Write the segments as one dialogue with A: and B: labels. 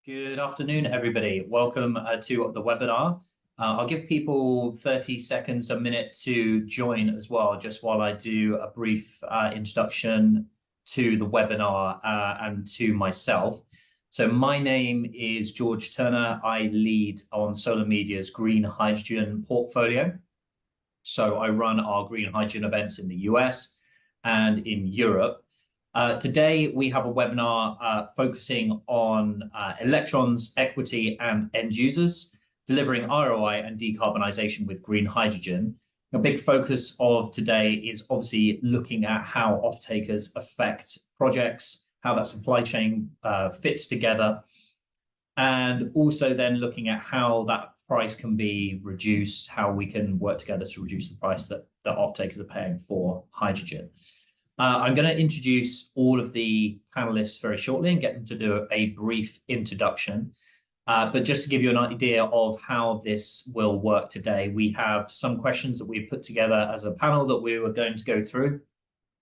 A: Good afternoon, everybody. Welcome to the webinar. I'll give people 30 seconds, a minute to join as well, just while I do a brief introduction to the webinar and to myself. So my name is George Turner. I lead on Solar Media's green hydrogen portfolio. So I run our green hydrogen events in the US and in Europe. Today, we have a webinar focusing on electrons, equity, and end users, delivering ROI and decarbonisation with green hydrogen. A big focus of today is obviously looking at how off-takers affect projects, how that supply chain fits together, and also then looking at how that price can be reduced, how we can work together to reduce the price that off-takers are paying for hydrogen. I'm going to introduce all of the panelists very shortly and get them to do a brief introduction. But just to give you an idea of how this will work today, we have some questions that we've put together as a panel that we were going to go through,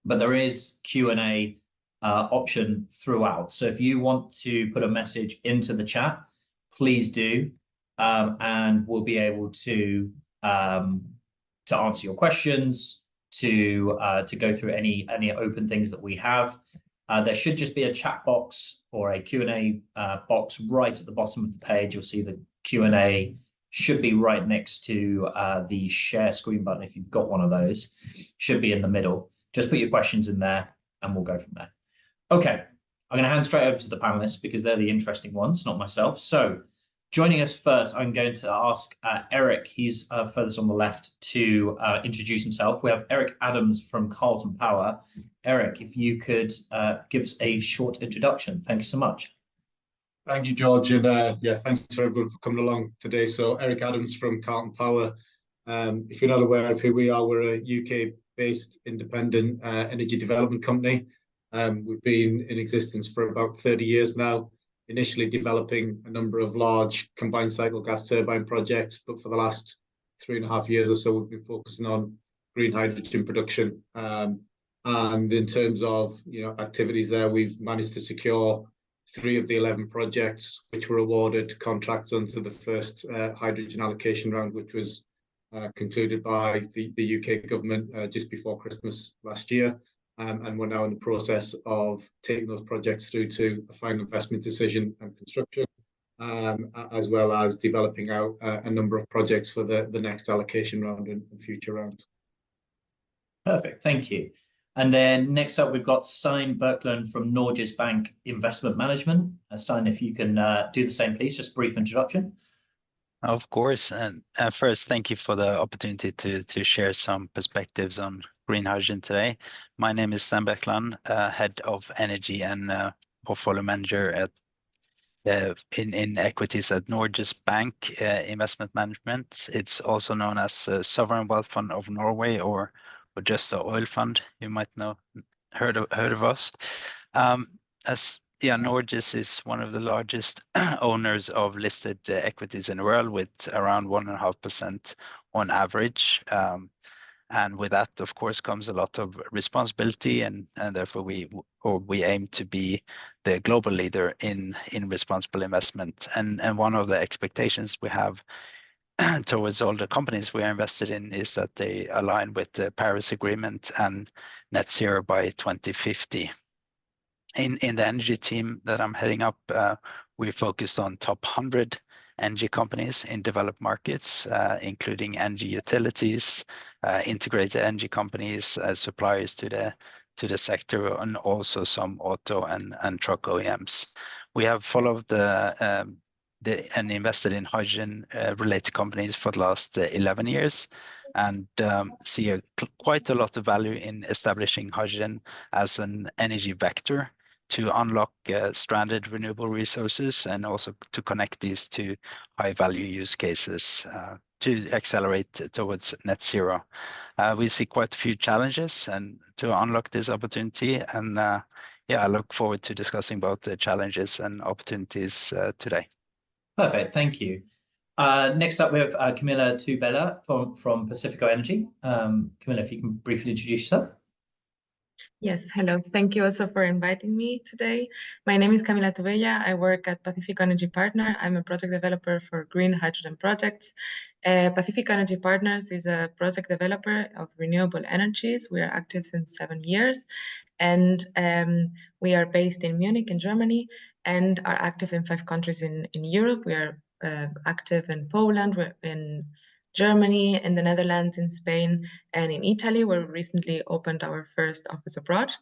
A: but there is Q&A option throughout. So if you want to put a message into the chat, please do, and we'll be able to answer your questions, to go through any open things that we have. There should just be a chat box or a Q&A box right at the bottom of the page. You'll see the Q&A should be right next to the share screen button. If you've got one of those, should be in the middle. Just put your questions in there and we'll go from there. Okay, I'm going to hand straight over to the panelists because they're the interesting ones, not myself. So joining us first, I'm going to ask Eric, he's furthest on the left, to introduce himself. We have Eric Adams from Carlton Power. Eric, if you could give us a short introduction. Thank you so much.
B: Thank you, George. And yeah, thanks for everyone for coming along today. So Eric Adams from Carlton Power. If you're not aware of who we are, we're a UK-based independent energy development company. We've been in existence for about 30 years now. Initially developing a number of large combined cycle gas turbine projects, but for the last 3.5 years or so, we've been focusing on green hydrogen production. And in terms of activities there, we've managed to secure 3 of the 11 projects which were awarded contracts under the first hydrogen allocation round, which was concluded by the UK government just before Christmas last year. And we're now in the process of taking those projects through to a final investment decision and construction, as well as developing out a number of projects for the next allocation round and future rounds.
A: Perfect, thank you. And then next up, we've got Stein Berkland from Norges Bank Investment Management. Stein, if you can do the same, please, just a brief introduction.
C: Of course. And first, thank you for the opportunity to share some perspectives on green hydrogen today. My name is Stein Berkland, Head of Energy and Portfolio Manager in equities at Norges Bank Investment Management. It's also known as Sovereign Wealth Fund of Norway or just the oil fund. You might know, heard of us. Norges is one of the largest owners of listed equities in the world, with around 1.5% on average. And with that, of course, comes a lot of responsibility, and therefore we aim to be the global leader in responsible investment. And one of the expectations we have towards all the companies we are invested in is that they align with the Paris Agreement and net zero by 2050. In the energy team that I'm heading up, we focused on top 100 energy companies in developed markets, including energy utilities, integrated energy companies, suppliers to the sector, and also some auto and truck OEMs. We have followed and invested in hydrogen related companies for the last 11 years, and see quite a lot of value in establishing hydrogen as an energy vector to unlock stranded renewable resources, and also to connect these to high value use cases to accelerate towards net zero. We see quite a few challenges and to unlock this opportunity, and I look forward to discussing both the challenges and opportunities today.
A: Perfect, thank you. Next up, we have Camilla Tubella from Pacifico Energy. Camilla, if you can briefly introduce yourself.
D: Yes, hello. Thank you also for inviting me today. My name is Camila Tubella. I work at Pacific Energy Partner. I'm a project developer for green hydrogen projects. Pacific Energy Partners is a project developer of renewable energies. We are active since 7 years, and we are based in Munich in Germany and are active in 5 countries in Europe. We are active in Poland, we're in Germany, in the Netherlands, in Spain, and in Italy, where we recently opened our first office abroad.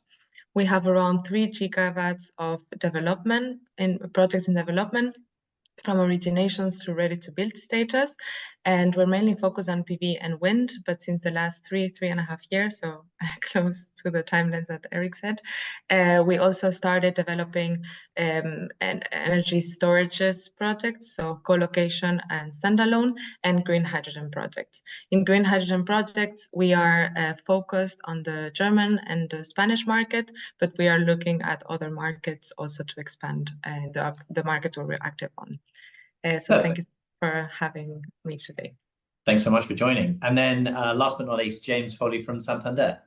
D: We have around 3 gigawatts of development in projects in development, from originations to ready to build status. And we're mainly focused on PV and wind, but since the last 3.5 years, so close to the timelines that Eric said, we also started developing an energy storages projects, so co-location and standalone, and green hydrogen projects. In green hydrogen projects, we are focused on the German and the Spanish market, but we are looking at other markets also to expand the market where we're active on. So thank you for having me today.
A: Thanks so much for joining. And then last but not least, James Foley from Santander.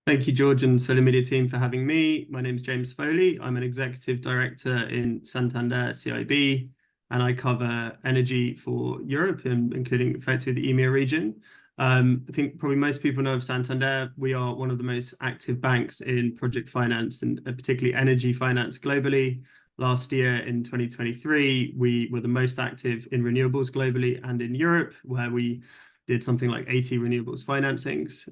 E: Thank you, George and Solar Media team, for having me. My name is James Foley. I'm an executive director in Santander CIB, and I cover energy for Europe, including effectively the EMEA region. I think probably most people know of Santander. We are one of the most active banks in project finance and particularly energy finance globally. Last year in 2023, we were the most active in renewables globally and in Europe, where we did something like 80 renewables financings.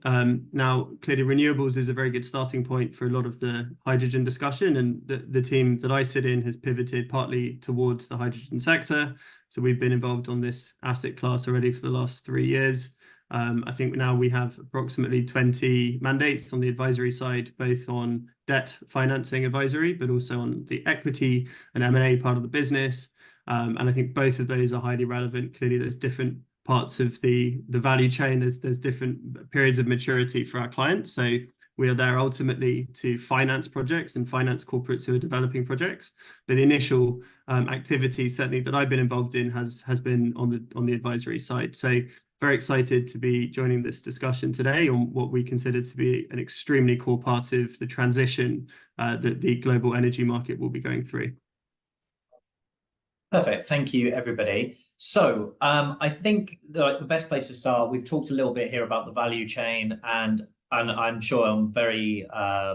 E: Now, clearly renewables is a very good starting point for a lot of the hydrogen discussion, and the team that I sit in has pivoted partly towards the hydrogen sector. So we've been involved on this asset class already for the last 3 years. I think now we have approximately 20 mandates on the advisory side, both on debt financing advisory, but also on the equity and M&A part of the business. And I think both of those are highly relevant. Clearly, there's different parts of the value chain. There's different periods of maturity for our clients. So we are there ultimately to finance projects and finance corporates who are developing projects. But the initial activity, certainly that I've been involved in, has been on the advisory side. So very excited to be joining this discussion today on what we consider to be an extremely core part of the transition that the global energy market will be going through.
A: Perfect. Thank you, everybody. So I think the best place to start, we've talked a little bit here about the value chain, and I'm sure on very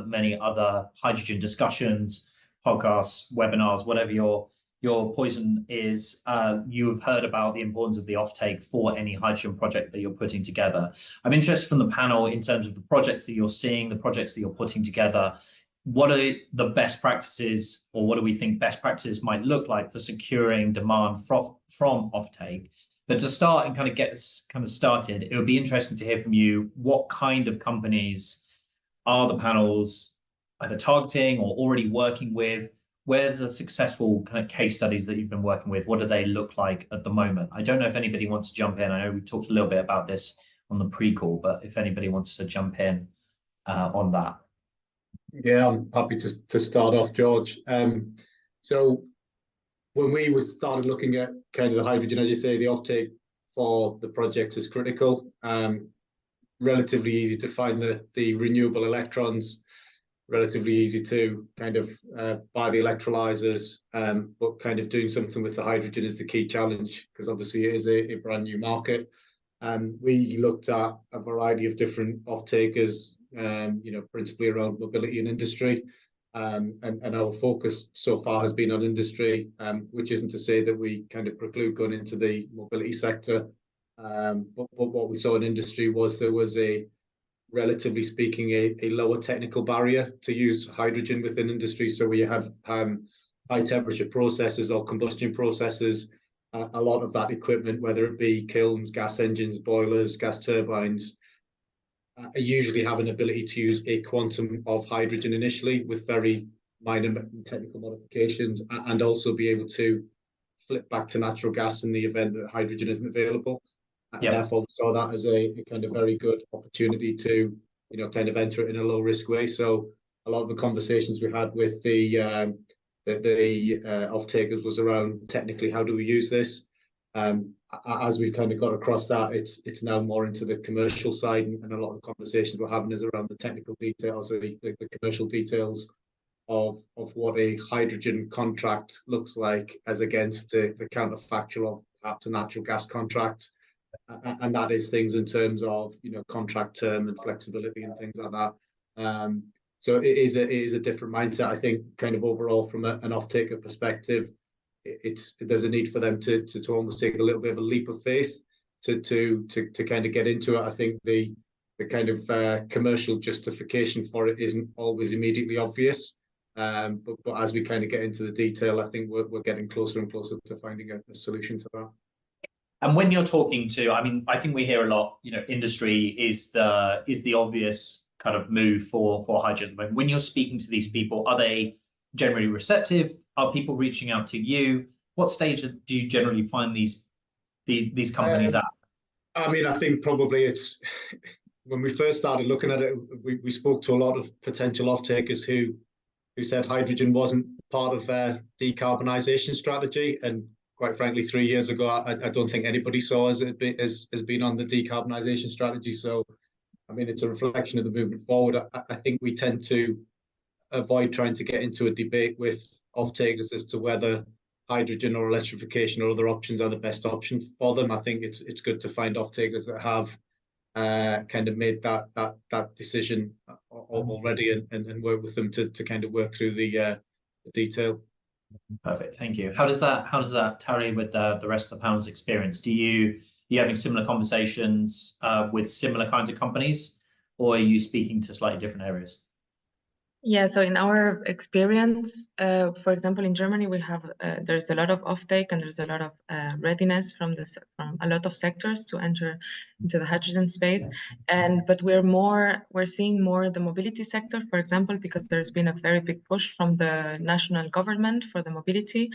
A: many other hydrogen discussions, podcasts, webinars, whatever your poison is, you've heard about the importance of the offtake for any hydrogen project that you're putting together. I'm interested from the panel in terms of the projects that you're seeing, the projects that you're putting together. What are the best practices, or what do we think best practices might look like for securing demand from offtake? But to start and kind of get us started, it would be interesting to hear from you, what kind of companies are the panels either targeting or already working with? Where's the successful kind of case studies that you've been working with? What do they look like at the moment? I don't know if anybody wants to jump in. I know we talked a little bit about this on the pre-call, but if anybody wants to jump in on that.
B: Yeah, I'm happy to start off, George. So when we started looking at kind of the hydrogen, as you say, the offtake for the project is critical. Relatively easy to find the renewable electrons, relatively easy to kind of buy the electrolyzers, but kind of doing something with the hydrogen is the key challenge, because obviously it is a brand new market. We looked at a variety of different off-takers, principally around mobility and industry. And our focus so far has been on industry, which isn't to say that we kind of preclude going into the mobility sector. But what we saw in industry was there was relatively speaking, a lower technical barrier to use hydrogen within industry. So we have high temperature processes or combustion processes. A lot of that equipment, whether it be kilns, gas engines, boilers, gas turbines, usually have an ability to use a quantum of hydrogen initially with very minor technical modifications, and also be able to flip back to natural gas in the event that hydrogen isn't available. And therefore, we saw that as a kind of very good opportunity to, kind of enter it in a low risk way. So a lot of the conversations we had with the off-takers was around technically, how do we use this? as we've kind of got across that, it's now more into the commercial side, and a lot of the conversations we're having is around the technical details, or the commercial details of what a hydrogen contract looks like as against the counterfactual of perhaps a natural gas contract. And that is things in terms of, you know, contract term and flexibility and things like that. So it is a different mindset, I think, kind of overall from an off-taker perspective. There's a need for them to almost take a little bit of a leap of faith to kind of get into it. I think the kind of commercial justification for it isn't always immediately obvious. But as we kind of get into the detail, I think we're getting closer and closer to finding a solution to that.
A: And when you're talking to, I mean, I think we hear a lot, you know, industry is the obvious kind of move for hydrogen. But when you're speaking to these people, are they generally receptive? Are people reaching out to you? What stage do you generally find these companies at?
B: I mean, I think probably it's when we first started looking at it, we spoke to a lot of potential off-takers who said hydrogen wasn't part of their decarbonisation strategy. And quite frankly, 3 years ago, I don't think anybody saw us as being on the decarbonisation strategy. So, I mean, it's a reflection of the movement forward. I think we tend to avoid trying to get into a debate with off-takers as to whether hydrogen or electrification or other options are the best option for them. I think it's good to find off-takers that have kind of made that decision already and work with them to kind of work through the detail.
A: Perfect, thank you. How does that tally with the rest of the panel's experience? Are you having similar conversations with similar kinds of companies, or are you speaking to slightly different areas?
D: Yeah, so in our experience, for example, in Germany, we have there's a lot of offtake and there's a lot of readiness from a lot of sectors to enter into the hydrogen space. But we're seeing more the mobility sector, for example, because there's been a very big push from the national government for the mobility,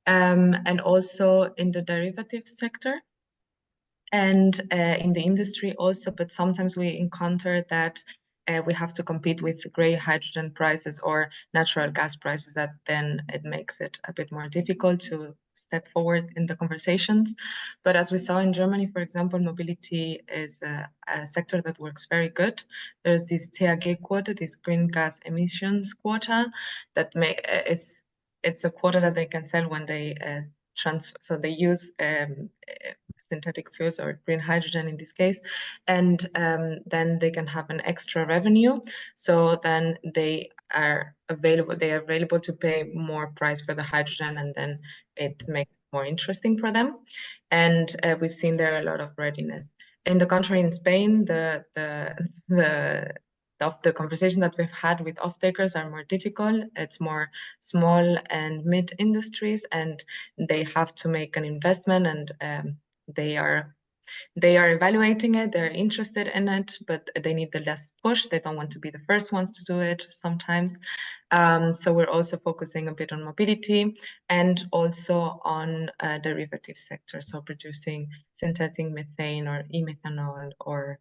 D: and also in the derivative sector and in the industry also. But sometimes we encounter that we have to compete with gray hydrogen prices or natural gas prices, that then it makes it a bit more difficult to step forward in the conversations. But as we saw in Germany, for example, mobility is a sector that works very good. There's this THG quota, this green gas emissions quota, that it's a quota that they can sell when they so they use synthetic fuels or green hydrogen in this case, and then they can have an extra revenue. So then they are available to pay more price for the hydrogen, and then it makes it more interesting for them. And we've seen there a lot of readiness. In the country, in Spain, the conversation that we've had with off-takers are more difficult. It's more small and mid industries, and they have to make an investment, and they are evaluating it, they're interested in it, but they need the less push. They don't want to be the first ones to do it sometimes. So we're also focusing a bit on mobility and also on derivative sector, so producing synthetic methane or e-methanol or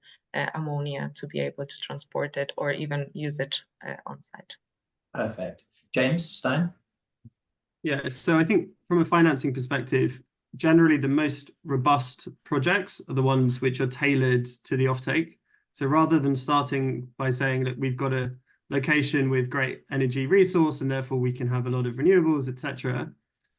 D: ammonia to be able to transport it or even use it on site.
A: Perfect. James Stein?
E: Yeah, so I think from a financing perspective, generally the most robust projects are the ones which are tailored to the offtake. So rather than starting by saying that we've got a location with great energy resource and therefore we can have a lot of renewables, etc.,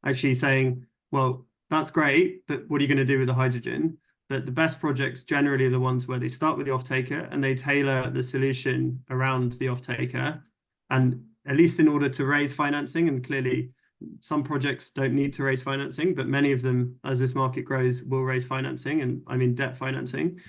E: actually saying, well, that's great, but what are you going to do with the hydrogen? But the best projects generally are the ones where they start with the offtaker and they tailor the solution around the offtaker, and at least in order to raise financing. And clearly some projects don't need to raise financing, but many of them, as this market grows, will raise financing, and I mean debt financing.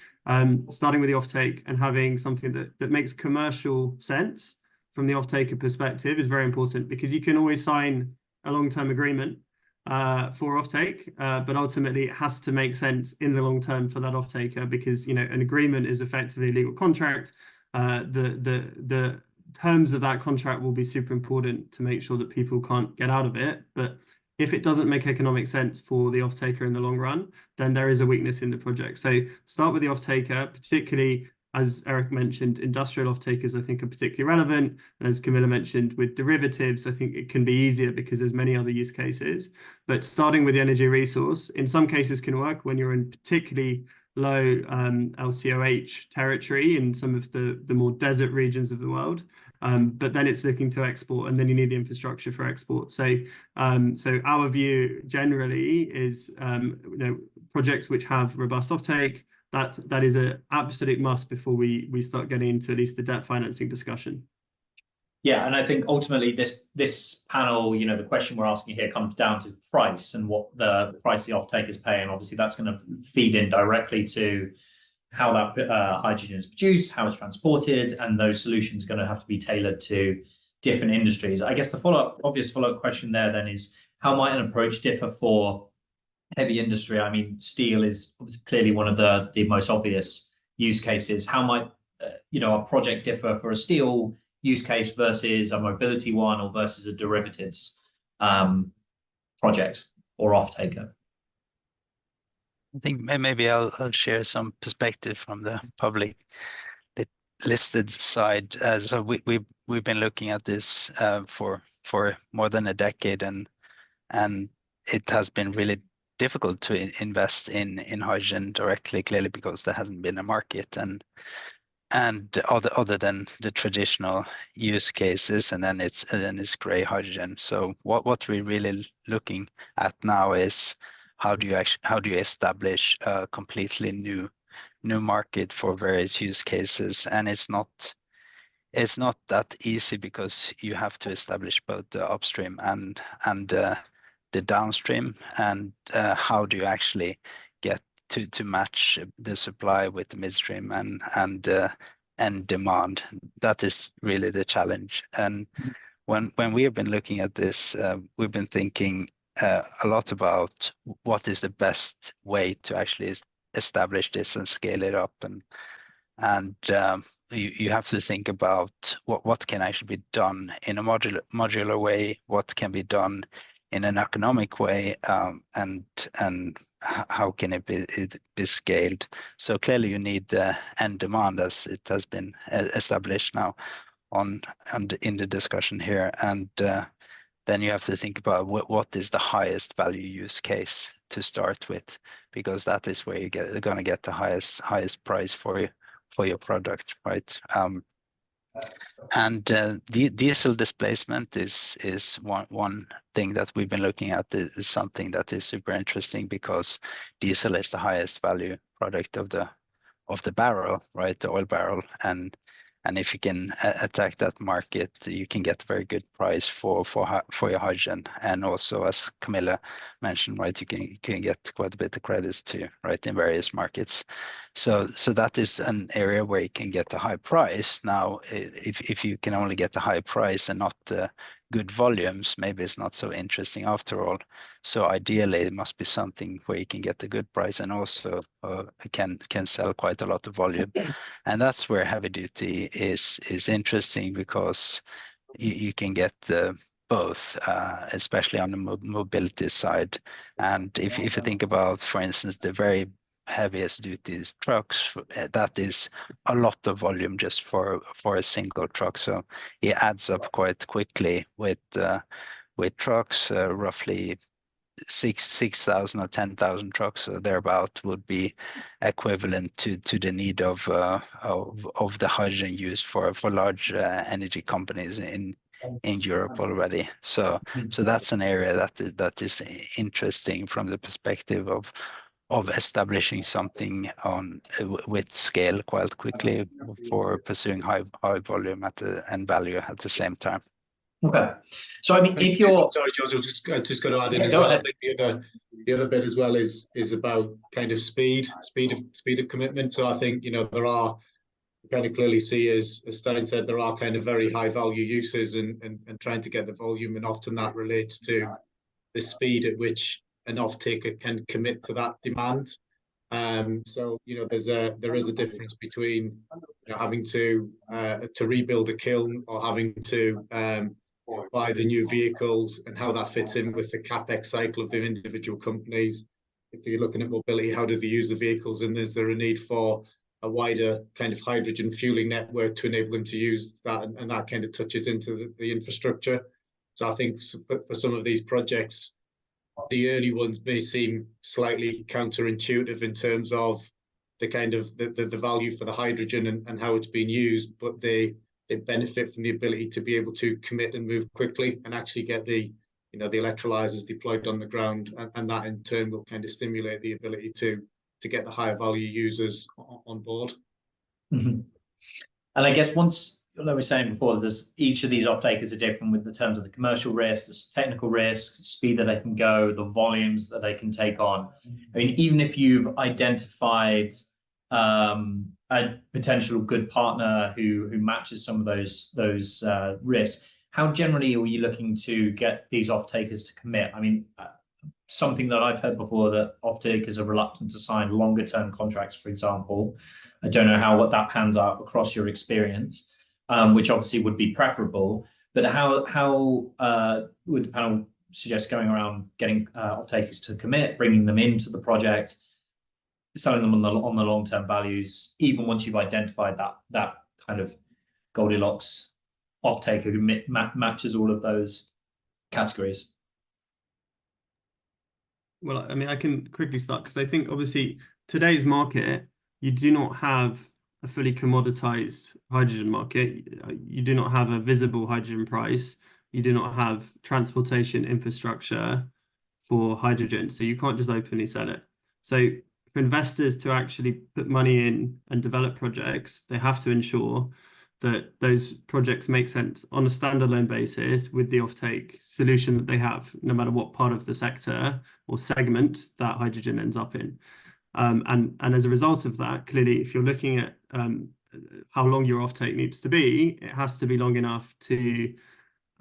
E: Starting with the offtake and having something that makes commercial sense from the offtaker perspective is very important, because you can always sign a long-term agreement for offtake, but ultimately it has to make sense in the long term for that offtaker, because, you know, an agreement is effectively a legal contract. The terms of that contract will be super important to make sure that people can't get out of it. But if it doesn't make economic sense for the offtaker in the long run, then there is a weakness in the project. So start with the offtaker, particularly as Eric mentioned, industrial off-takers, I think, are particularly relevant. And as Camilla mentioned, with derivatives, I think it can be easier because there's many other use cases. But starting with the energy resource, in some cases can work when you're in particularly low LCOH territory in some of the more desert regions of the world. But then it's looking to export, and then you need the infrastructure for export. So our view generally is projects which have robust offtake, that is an absolute must before we start getting into at least the debt financing discussion.
A: Yeah, and I think ultimately this panel, the question we're asking here comes down to price and what the price the off-takers pay, and obviously that's going to feed in directly to how that hydrogen is produced, how it's transported, and those solutions are going to have to be tailored to different industries. I guess the obvious follow-up question there then is, how might an approach differ for heavy industry? I mean, steel is clearly one of the most obvious use cases. How might a project differ for a steel use case versus a mobility one, or versus a derivatives project or off-taker?
C: I think maybe I'll share some perspective from the public listed side. So we've been looking at this for more than a decade, and it has been really difficult to invest in hydrogen directly, clearly because there hasn't been a market, and other than the traditional use cases, and then it's gray hydrogen. So what we're really looking at now is how do you establish a completely new market for various use cases, and it's not that easy because you have to establish both the upstream and the downstream, and how do you actually get to match the supply with the midstream and demand. That is really the challenge. And when we have been looking at this, we've been thinking a lot about what is the best way to actually establish this and scale it up, and you have to think about what can actually be done in a modular way, what can be done in an economic way, and how can it be scaled. So clearly you need the end demand, as it has been established now in the discussion here, and then you have to think about what is the highest value use case to start with, because that is where you're going to get the highest price for your product, right? And diesel displacement is one thing that we've been looking at. Is something that is super interesting, because diesel is the highest value product of the barrel, right? The oil barrel, and if you can attack that market, you can get a very good price for your hydrogen. And also, as Camilla mentioned, right, you can get quite a bit of credits too, right, in various markets. So that is an area where you can get a high price. Now, if you can only get a high price and not good volumes, maybe it's not so interesting after all. So ideally, it must be something where you can get a good price and also can sell quite a lot of volume. And that's where heavy duty is interesting, because you can get both, especially on the mobility side. And if you think about, for instance, the very heaviest duties trucks, that is a lot of volume just for a single truck. So it adds up quite quickly with trucks, roughly 6,000 or 10,000 trucks or thereabout would be equivalent to the need of the hydrogen used for large energy companies in Europe already. So that's an area that is interesting from the perspective of establishing something with scale quite quickly for pursuing high volume and value at the same time.
A: Okay, so I mean, if you're
B: sorry, George, I just got to add in as
A: go
B: well.
A: ahead.
B: I think the other bit as well is about kind of speed of commitment. So I think there are, kind of clearly see, as Stein said, there are kind of very high value uses and trying to get the volume, and often that relates to the speed at which an off-taker can commit to that demand. So there is a difference between having to rebuild a kiln or having to buy the new vehicles, and how that fits in with the capex cycle of the individual companies. If you're looking at mobility, how do they use the vehicles, and is there a need for a wider kind of hydrogen fueling network to enable them to use that, and that kind of touches into the infrastructure. So I think for some of these projects, the early ones may seem slightly counterintuitive in terms of the kind of the value for the hydrogen and how it's being used, but they benefit from the ability to be able to commit and move quickly and actually get the electrolyzers deployed on the ground, and that in turn will kind of stimulate the ability to get the higher value users on board.
A: Mm-hmm. And I guess once, like we were saying before, there's each of these off-takers are different with the terms of the commercial risk, the technical risk, speed that they can go, the volumes that they can take on. I mean, even if you've identified a potential good partner who matches some of those risks, how generally are you looking to get these off-takers to commit? I mean, something that I've heard before, that off-takers are reluctant to sign longer-term contracts, for example. I don't know what that pans out across your experience, which obviously would be preferable. But how would the panel suggest going around getting off-takers to commit, bringing them into the project, selling them on the long-term values, even once you've identified that kind of Goldilocks off-taker who matches all of those categories?
E: Well, I mean, I can quickly start, because I think obviously today's market, you do not have a fully commoditized hydrogen market. You do not have a visible hydrogen price. You do not have transportation infrastructure for hydrogen. So you can't just openly sell it. So for investors to actually put money in and develop projects, they have to ensure that those projects make sense on a standalone basis with the offtake solution that they have, no matter what part of the sector or segment that hydrogen ends up in. And as a result of that, clearly, if you're looking at how long your offtake needs to be, it has to be long enough to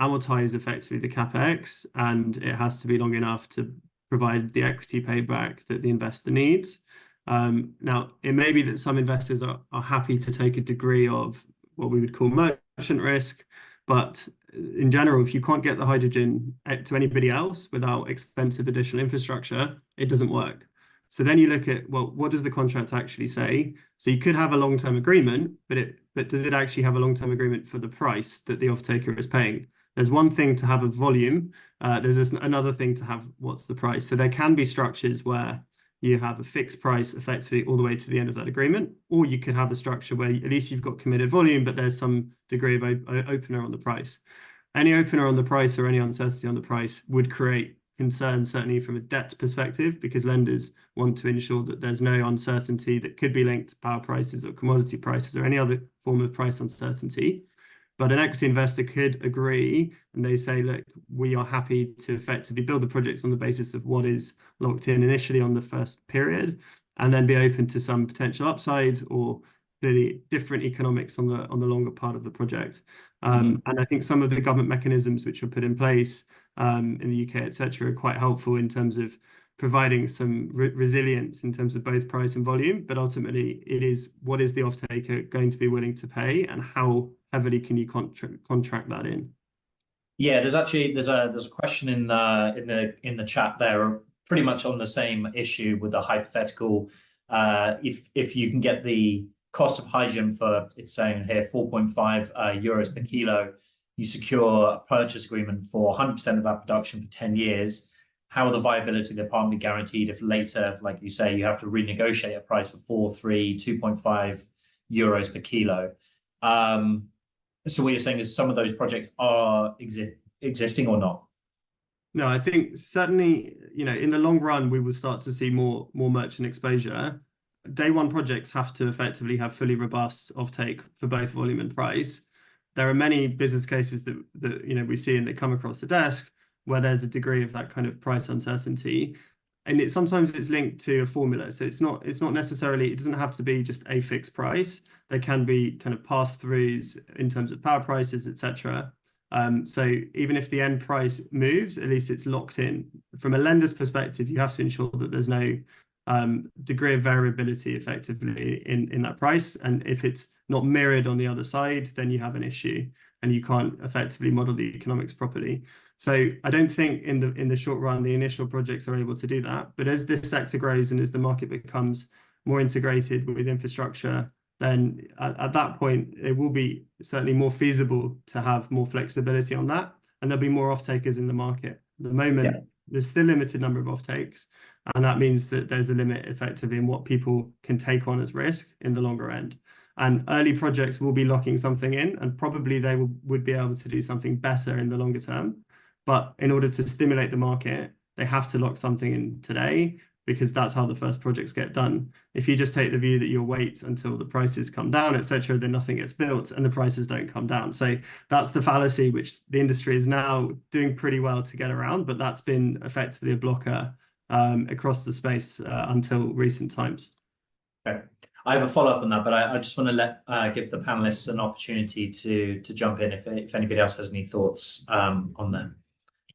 E: amortize effectively the capex, and it has to be long enough to provide the equity payback that the investor needs. Now, it may be that some investors are happy to take a degree of what we would call merchant risk, but in general, if you can't get the hydrogen to anybody else without expensive additional infrastructure, it doesn't work. So then you look at, well, what does the contract actually say? So you could have a long-term agreement, but does it actually have a long-term agreement for the price that the off-taker is paying? There's one thing to have a volume, there's another thing to have what's the price. So there can be structures where you have a fixed price effectively all the way to the end of that agreement, or you could have a structure where at least you've got committed volume, but there's some degree of opener on the price. Any opener on the price or any uncertainty on the price would create concern, certainly from a debt perspective, because lenders want to ensure that there's no uncertainty that could be linked to power prices or commodity prices or any other form of price uncertainty. But an equity investor could agree, and they say, look, we are happy to effectively build the projects on the basis of what is locked in initially on the first period, and then be open to some potential upside or clearly different economics on the longer part of the project. And I think some of the government mechanisms which were put in place in the UK, etc., are quite helpful in terms of providing some resilience in terms of both price and volume, but ultimately it is what is the off-taker going to be willing to pay, and how heavily can you contract that in?
A: Yeah, there's a question in the chat there, pretty much on the same issue with the hypothetical. If you can get the cost of hydrogen for, it's saying here, 4.5 euros per kilo, you secure a purchase agreement for 100% of that production for 10 years. How will the viability of the apartment be guaranteed if later, like you say, you have to renegotiate a price for 4, 3, 2.5 euros per kilo? So what you're saying is some of those projects are existing or not?
E: No, I think certainly, in the long run, we will start to see more merchant exposure. Day one projects have to effectively have fully robust offtake for both volume and price. There are many business cases that we see and that come across the desk where there's a degree of that kind of price uncertainty, and sometimes it's linked to a formula. So it's not necessarily, it doesn't have to be just a fixed price. There can be kind of pass-throughs in terms of power prices, etc. So even if the end price moves, at least it's locked in. From a lender's perspective, you have to ensure that there's no degree of variability effectively in that price. And if it's not mirrored on the other side, then you have an issue and you can't effectively model the economics properly. So I don't think in the short run, the initial projects are able to do that. But as this sector grows and as the market becomes more integrated with infrastructure, then at that point, it will be certainly more feasible to have more flexibility on that. And there'll be more off-takers in the market. At the moment, there's still a limited number of off-takes. And that means that there's a limit effectively in what people can take on as risk in the longer end. And early projects will be locking something in, and probably they would be able to do something better in the longer term. But in order to stimulate the market, they have to lock something in today, because that's how the first projects get done. If you just take the view that you'll wait until the prices come down, etc., then nothing gets built and the prices don't come down. So that's the fallacy which the industry is now doing pretty well to get around, but that's been effectively a blocker across the space until recent times.
A: Okay. I have a follow-up on that, but I just want to give the panelists an opportunity to jump in if anybody else has any thoughts on that.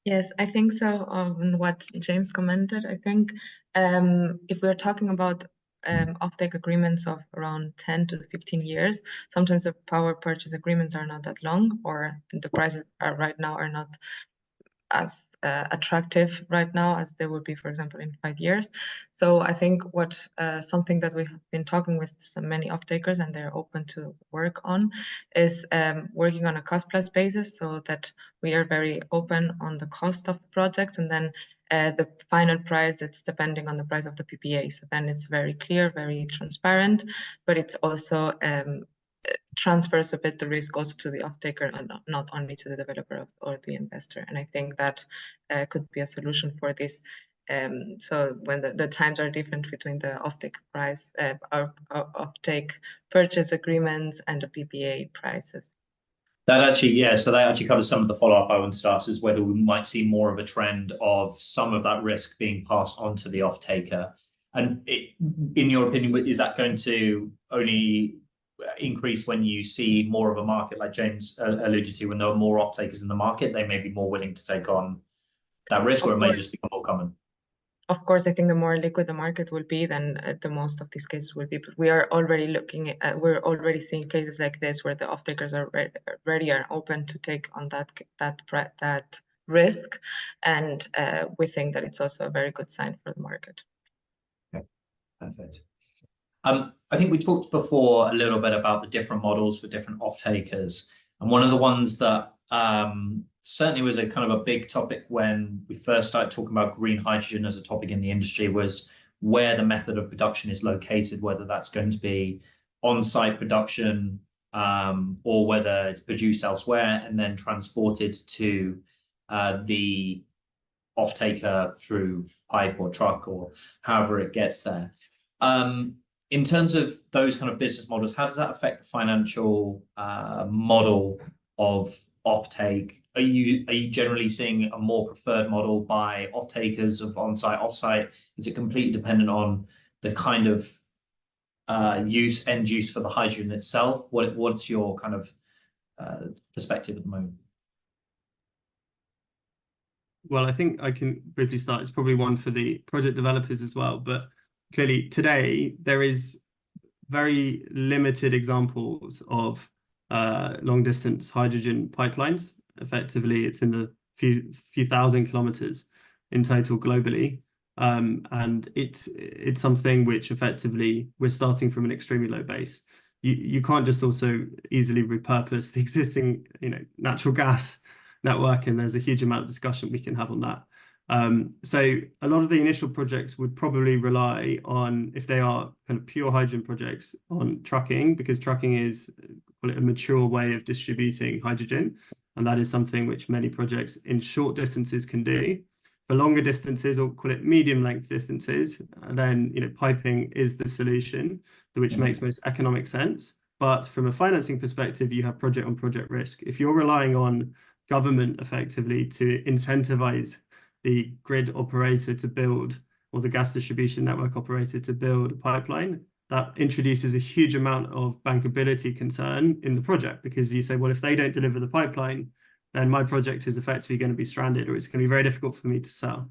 D: Yes, I think so. On what James commented, I think if we're talking about offtake agreements of around 10 to 15 years, sometimes the power purchase agreements are not that long, or the prices are right now are not as attractive right now as they would be, for example, in 5 years. So I think what something that we have been talking with so many off-takers, and they're open to work on, is working on a cost-plus basis, so that we are very open on the cost of the projects, and then the final price, it's depending on the price of the PPA. So then it's very clear, very transparent, but it's also transfers a bit the risk also to the off-taker and not only to the developer or the investor. And I think that could be a solution for this. So when the times are different between the off-take price, off-take purchase agreements and the PPA prices.
A: That actually, yeah, so that actually covers some of the follow-up I wanted to ask, is whether we might see more of a trend of some of that risk being passed on to the off-taker. And in your opinion, is that going to only increase when you see more of a market, like James alluded to, when there are more off-takers in the market, they may be more willing to take on that risk, or it may just become more common?
D: Of course, I think the more liquid the market will be, then the most of these cases will be. But we are already looking at, we're already seeing cases like this where the off-takers are ready and open to take on that risk, and we think that it's also a very good sign for the market.
A: Okay, perfect. I think we talked before a little bit about the different models for different off-takers, and one of the ones that certainly was a kind of a big topic when we first started talking about green hydrogen as a topic in the industry was where the method of production is located, whether that's going to be on-site production or whether it's produced elsewhere and then transported to the off-taker through pipe or truck or however it gets there. In terms of those kind of business models, how does that affect the financial model of offtake? Are you generally seeing a more preferred model by off-takers of on-site, off-site? Is it completely dependent on the kind of end use for the hydrogen itself? What's your kind of perspective at the moment?
E: Well, I think I can briefly start. It's probably one for the project developers as well, but clearly today there is very limited examples of long distance hydrogen pipelines. Effectively, it's in the few thousand kilometers in total globally. And it's something which effectively we're starting from an extremely low base. You can't just also easily repurpose the existing natural gas network, and there's a huge amount of discussion we can have on that. So a lot of the initial projects would probably rely on, if they are kind of pure hydrogen projects, on trucking, because trucking is a mature way of distributing hydrogen. And that is something which many projects in short distances can do. For longer distances, or call it medium length distances, then piping is the solution, which makes most economic sense. But from a financing perspective, you have project on project risk. If you're relying on government effectively to incentivize the grid operator to build, or the gas distribution network operator to build a pipeline, that introduces a huge amount of bankability concern in the project, because you say, well, if they don't deliver the pipeline, then my project is effectively going to be stranded, or it's going to be very difficult for me to sell.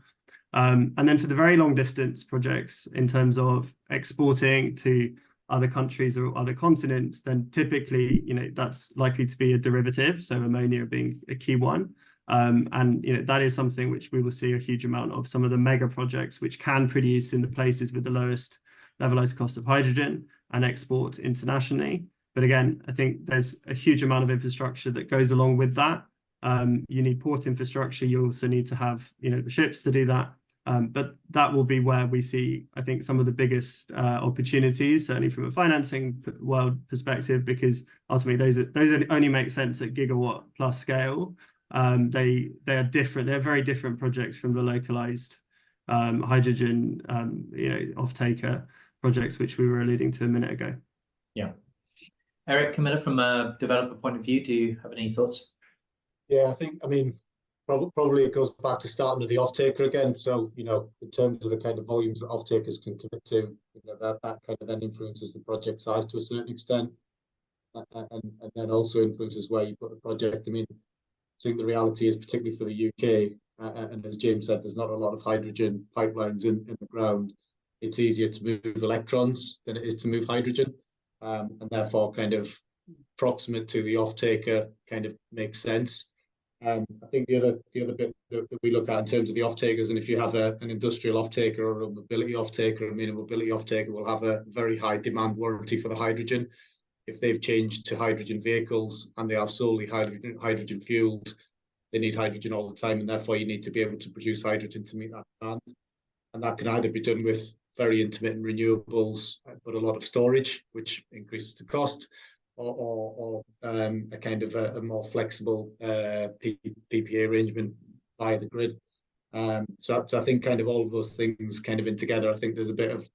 E: And then for the very long distance projects, in terms of exporting to other countries or other continents, then typically, that's likely to be a derivative. So ammonia being a key one. And that is something which we will see a huge amount of. Some of the mega projects which can produce in the places with the lowest levelized cost of hydrogen and export internationally. But again, I think there's a huge amount of infrastructure that goes along with that. You need port infrastructure. You also need to have, the ships to do that. But that will be where we see, I think, some of the biggest opportunities, certainly from a financing world perspective, because ultimately those only make sense at gigawatt plus scale. They are different. They're very different projects from the localized hydrogen, off-taker projects, which we were alluding to a minute ago.
A: Yeah. Eric, Camilla, from a developer point of view, do you have any thoughts?
B: Yeah, probably it goes back to starting with the off-taker again. So, in terms of the kind of volumes that off-takers can commit to, that kind of then influences the project size to a certain extent. And then also influences where you put the project. I think the reality is, particularly for the UK, and as James said, there's not a lot of hydrogen pipelines in the ground. It's easier to move electrons than it is to move hydrogen. And therefore kind of proximate to the off-taker kind of makes sense. I think the other bit that we look at in terms of the off-takers, and if you have an industrial off-taker or a mobility off-taker, a mobility off-taker will have a very high demand warranty for the hydrogen. If they've changed to hydrogen vehicles and they are solely hydrogen fueled, they need hydrogen all the time, and therefore you need to be able to produce hydrogen to meet that demand. And that can either be done with very intermittent renewables, but a lot of storage, which increases the cost, or a kind of a more flexible PPA arrangement via the grid. So I think kind of all of those things kind of in together, I think there's a bit of,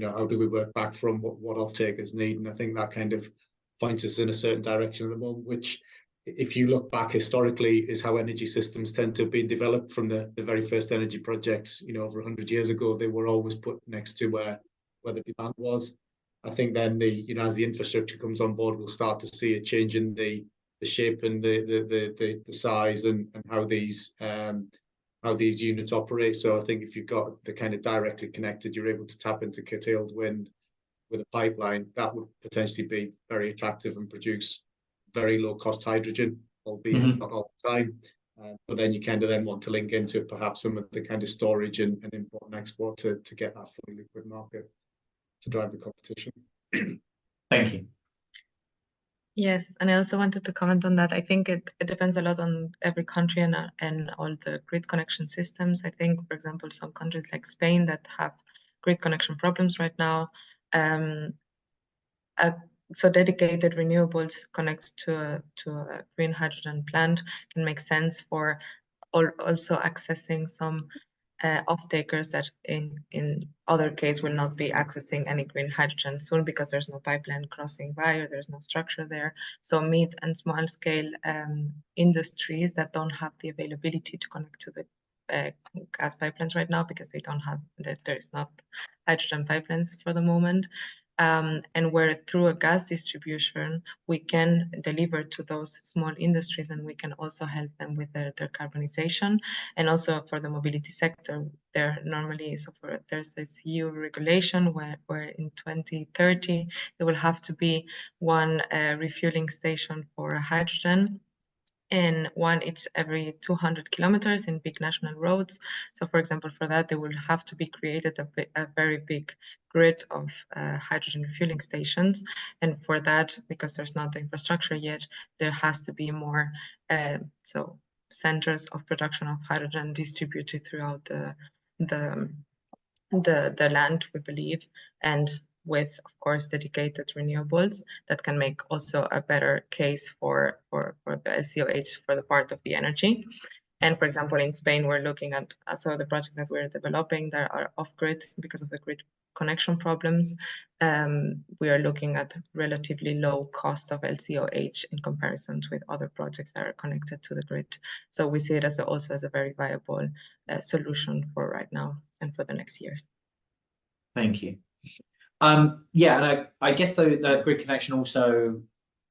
B: how do we work back from what off-takers need? And I think that kind of points us in a certain direction at the moment, which, if you look back historically, is how energy systems tend to have been developed from the very first energy projects, over 100 years ago. They were always put next to where the demand was. I think then as the infrastructure comes on board, we'll start to see a change in the shape and the size and how these units operate. So I think if you've got the kind of directly connected, you're able to tap into curtailed wind with a pipeline, that would potentially be very attractive and produce very low cost hydrogen, albeit not all the time. But then you kind of then want to link into perhaps some of the kind of storage and import and export to get that fully liquid market to drive the competition.
A: Thank you.
D: Yes, and I also wanted to comment on that. I think it depends a lot on every country and all the grid connection systems. I think, for example, some countries like Spain that have grid connection problems right now, so dedicated renewables connect to a green hydrogen plant can make sense for also accessing some off-takers that in other case will not be accessing any green hydrogen soon because there's no pipeline crossing by or there's no structure there. So mid and small scale industries that don't have the availability to connect to the gas pipelines right now because there is not hydrogen pipelines for the moment. And where through a gas distribution, we can deliver to those small industries and we can also help them with their decarbonization. And also for the mobility sector, there's this EU regulation where in 2030, there will have to be one refueling station for hydrogen, and one each every 200 kilometers in big national roads. So for example, for that, there will have to be created a very big grid of hydrogen refueling stations. And for that, because there's not the infrastructure yet, there has to be more so centers of production of hydrogen distributed throughout the land, we believe, and with, of course, dedicated renewables that can make also a better case for the LCOH for the part of the energy. And for example, in Spain, we're looking at the project that we're developing that are off-grid because of the grid connection problems. We are looking at relatively low cost of LCOH in comparison with other projects that are connected to the grid. So we see it also as a very viable solution for right now and for the next years.
A: Thank you. Yeah, and I guess the grid connection also,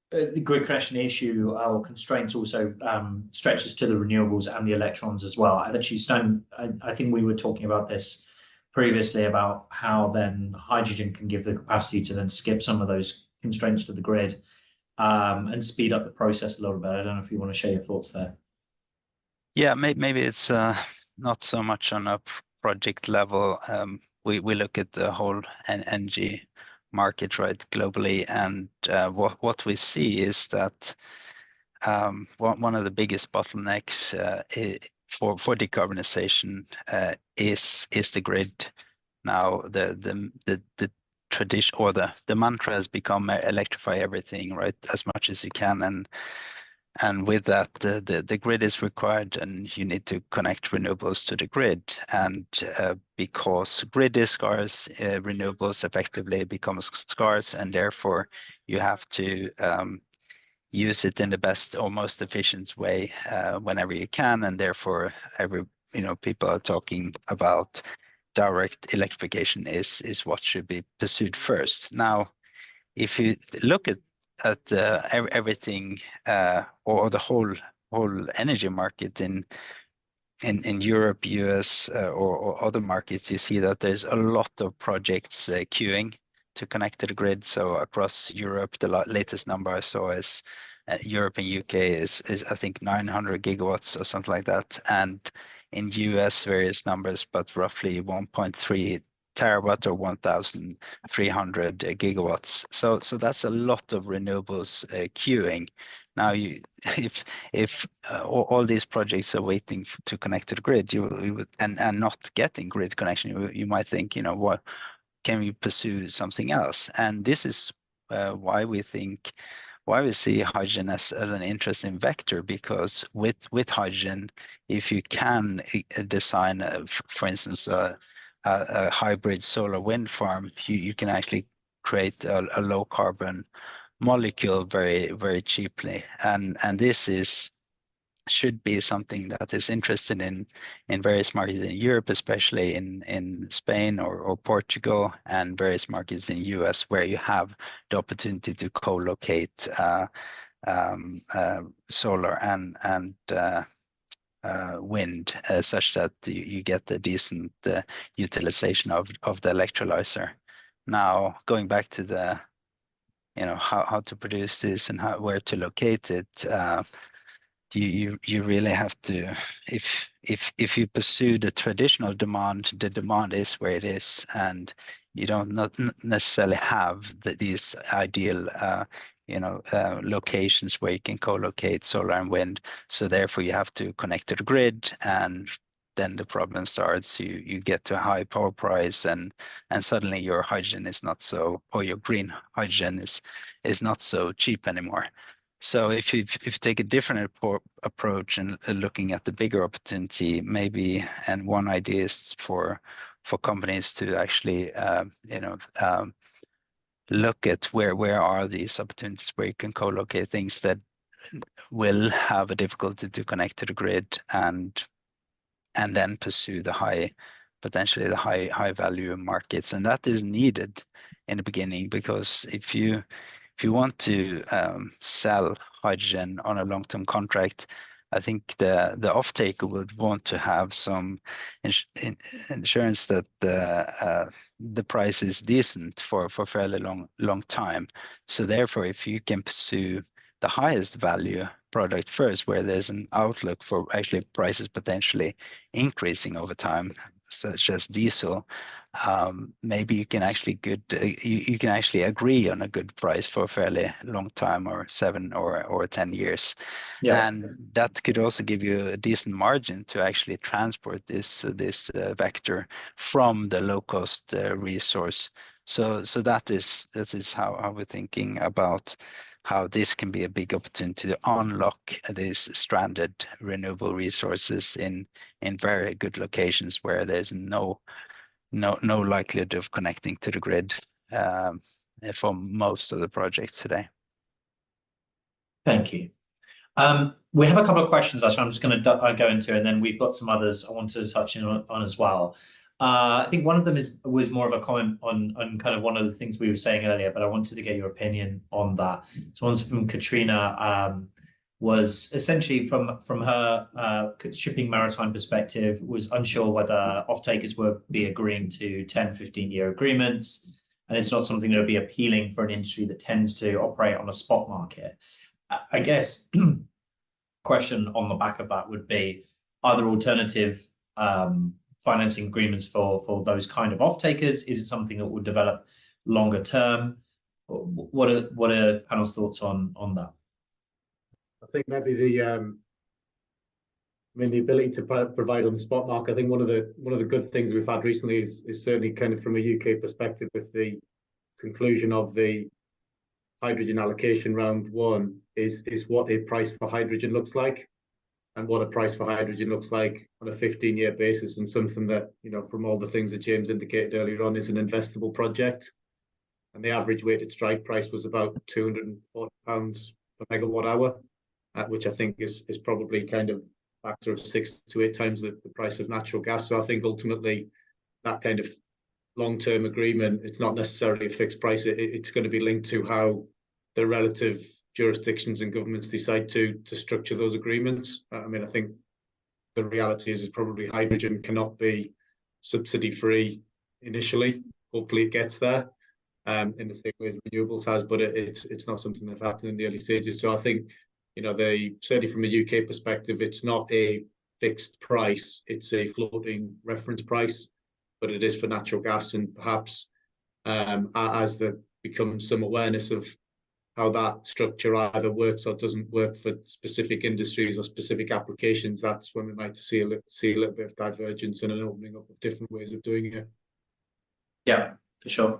A: the grid connection issue or constraints also stretches to the renewables and the electrons as well. I've actually I think we were talking about this previously about how then hydrogen can give the capacity to then skip some of those constraints to the grid and speed up the process a little bit. I don't know if you want to share your thoughts there.
C: Yeah, maybe it's not so much on a project level, we look at the whole energy market, right, globally, and what we see is that one of the biggest bottlenecks for decarbonization is the grid. Now the tradition or the mantra has become electrify everything, right, as much as you can, and with that the grid is required, and you need to connect renewables to the grid, and because grid is scarce, renewables effectively becomes scarce, and therefore you have to use it in the best or most efficient way whenever you can, and therefore people are talking about direct electrification is what should be pursued first. Now, if you look at everything or the whole energy market in Europe, US, or other markets, you see that there's a lot of projects queuing to connect to the grid. So across Europe, the latest number I saw is Europe and UK is I think 900 gigawatts or something like that, and in US various numbers, but roughly 1.3 terawatt or 1,300 gigawatts. So that's a lot of renewables queuing. Now, if all these projects are waiting to connect to the grid, you would, and not getting grid connection, you might think, what can we pursue something else? And this is why we see hydrogen as an interesting vector, because with hydrogen, if you can design, for instance, a hybrid solar wind farm, you can actually create a low carbon molecule very, very cheaply, and this should be something that is interested in various markets in Europe, especially in Spain or Portugal, and various markets in US, where you have the opportunity to co-locate solar and wind, such that you get the decent utilization of the electrolyzer. Now, going back to the how to produce this and where to locate it, you really have to, if you pursue the traditional demand, the demand is where it is, and you don't not necessarily have these ideal locations where you can co-locate solar and wind. So therefore you have to connect to the grid, and then the problem starts. You get to a high power price, and suddenly your hydrogen is not so, or your green hydrogen is not so cheap anymore. So if you take a different approach and looking at the bigger opportunity, maybe, and one idea is for companies to actually look at where are these opportunities where you can co-locate things that will have a difficulty to connect to the grid, and then pursue potentially the high value markets. And that is needed in the beginning, because if you want to sell hydrogen on a long-term contract, I think the off-taker would want to have some insurance that the price is decent for a fairly long time. So therefore, if you can pursue the highest value product first, where there's an outlook for actually prices potentially increasing over time, such as diesel, maybe you can actually you can actually agree on a good price for a fairly long time, or 7 or 10 years. Yeah. And that could also give you a decent margin to actually transport this vector from the low cost resource. So that is how we're thinking about how this can be a big opportunity to unlock these stranded renewable resources in very good locations where there's no likelihood of connecting to the grid for most of the projects today.
A: Thank you. We have a couple of questions actually I'm just going to go into, and then we've got some others I wanted to touch on as well. I think one of them was more of a comment on kind of one of the things we were saying earlier, but I wanted to get your opinion on that. So one's from Katrina, was essentially from her shipping maritime perspective, was unsure whether off-takers would be agreeing to 10-15-year agreements, and it's not something that would be appealing for an industry that tends to operate on a spot market. I guess question on the back of that would be, are there alternative financing agreements for those kind of off-takers? Is it something that will develop longer term? What are panel's thoughts on that?
B: I think maybe the ability to provide on the spot market. I think one of the good things we've had recently is certainly kind of from a UK perspective with the conclusion of the hydrogen allocation round one is what a price for hydrogen looks like, and what a price for hydrogen looks like on a 15-year basis, and something that, you know, from all the things that James indicated earlier on, is an investable project. And the average weighted strike price was about £240 per megawatt hour, which I think is probably kind of a factor of 6 to 8 times the price of natural gas. So I think ultimately that kind of long-term agreement, it's not necessarily a fixed price. It's going to be linked to how the relative jurisdictions and governments decide to structure those agreements. I mean, I think the reality is probably hydrogen cannot be subsidy-free initially. Hopefully it gets there in the same way as renewables has, but it's not something that's happened in the early stages. So I think, you know, certainly from a UK perspective, it's not a fixed price, it's a floating reference price, but it is for natural gas. And perhaps as there becomes some awareness of how that structure either works or doesn't work for specific industries or specific applications, that's when we might see a little bit of divergence and an opening up of different ways of doing it.
A: Yeah, for sure.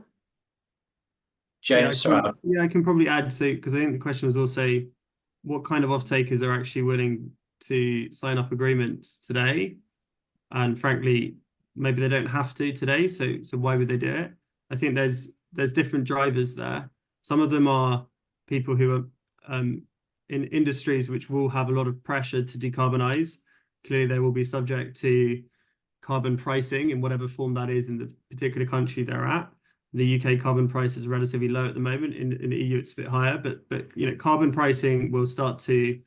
A: James,
E: I can probably add, so because I think the question was also what kind of off-takers are actually willing to sign up agreements today, and frankly maybe they don't have to today, so why would they do it? I think there's different drivers there. Some of them are people who are in industries which will have a lot of pressure to decarbonize. Clearly they will be subject to carbon pricing in whatever form that is in the particular country they're at. The UK carbon price is relatively low at the moment. In the EU, it's a bit higher, but you know, carbon pricing will start to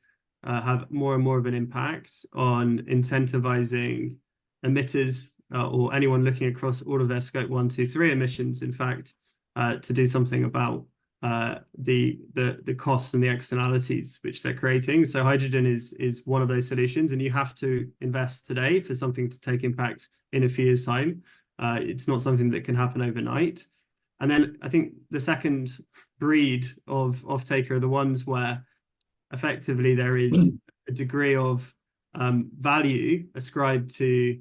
E: have more and more of an impact on incentivizing emitters or anyone looking across all of their scope 1, 2, 3 emissions, in fact, to do something about the costs and the externalities which they're creating. So hydrogen is one of those solutions, and you have to invest today for something to take impact in a few years' time. It's not something that can happen overnight. And then I think the second breed of off-taker are the ones where effectively there is a degree of value ascribed to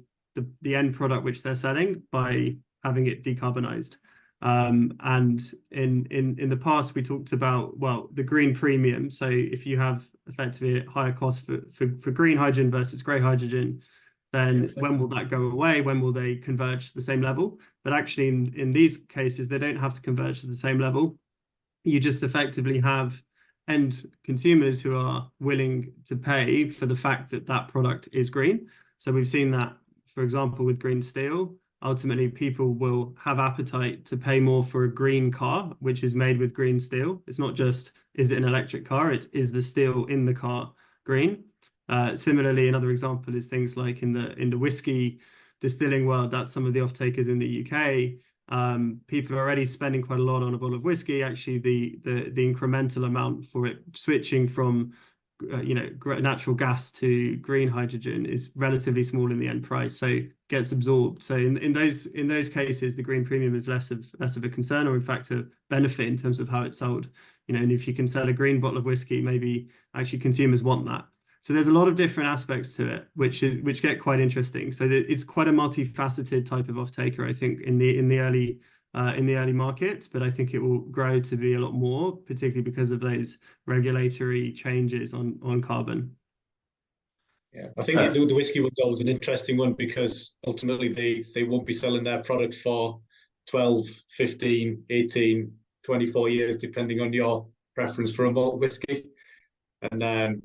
E: the end product which they're selling by having it decarbonized. And in the past we talked about, well, the green premium. So if you have effectively a higher cost for green hydrogen versus grey hydrogen, then when will that go away? When will they converge to the same level? But actually in these cases, they don't have to converge to the same level. You just effectively have end consumers who are willing to pay for the fact that that product is green. So we've seen that, for example, with green steel. Ultimately, people will have appetite to pay more for a green car, which is made with green steel. It's not just, is it an electric car? It is the steel in the car green. Similarly, another example is things like in the whiskey distilling world, that's some of the off-takers in the UK. People are already spending quite a lot on a bottle of whiskey. Actually, the incremental amount for it switching from natural gas to green hydrogen is relatively small in the end price, so gets absorbed. So in those cases, the green premium is less of a concern, or in fact a benefit in terms of how it's sold. You know, and if you can sell a green bottle of whiskey, maybe actually consumers want that. So there's a lot of different aspects to it, which get quite interesting. So it's quite a multifaceted type of off-taker, I think, in the early market, but I think it will grow to be a lot more, particularly because of those regulatory changes on carbon.
B: Yeah, I think the whiskey one's always an interesting one, because ultimately they won't be selling their product for 12, 15, 18, 24 years, depending on your preference for a malt whiskey. And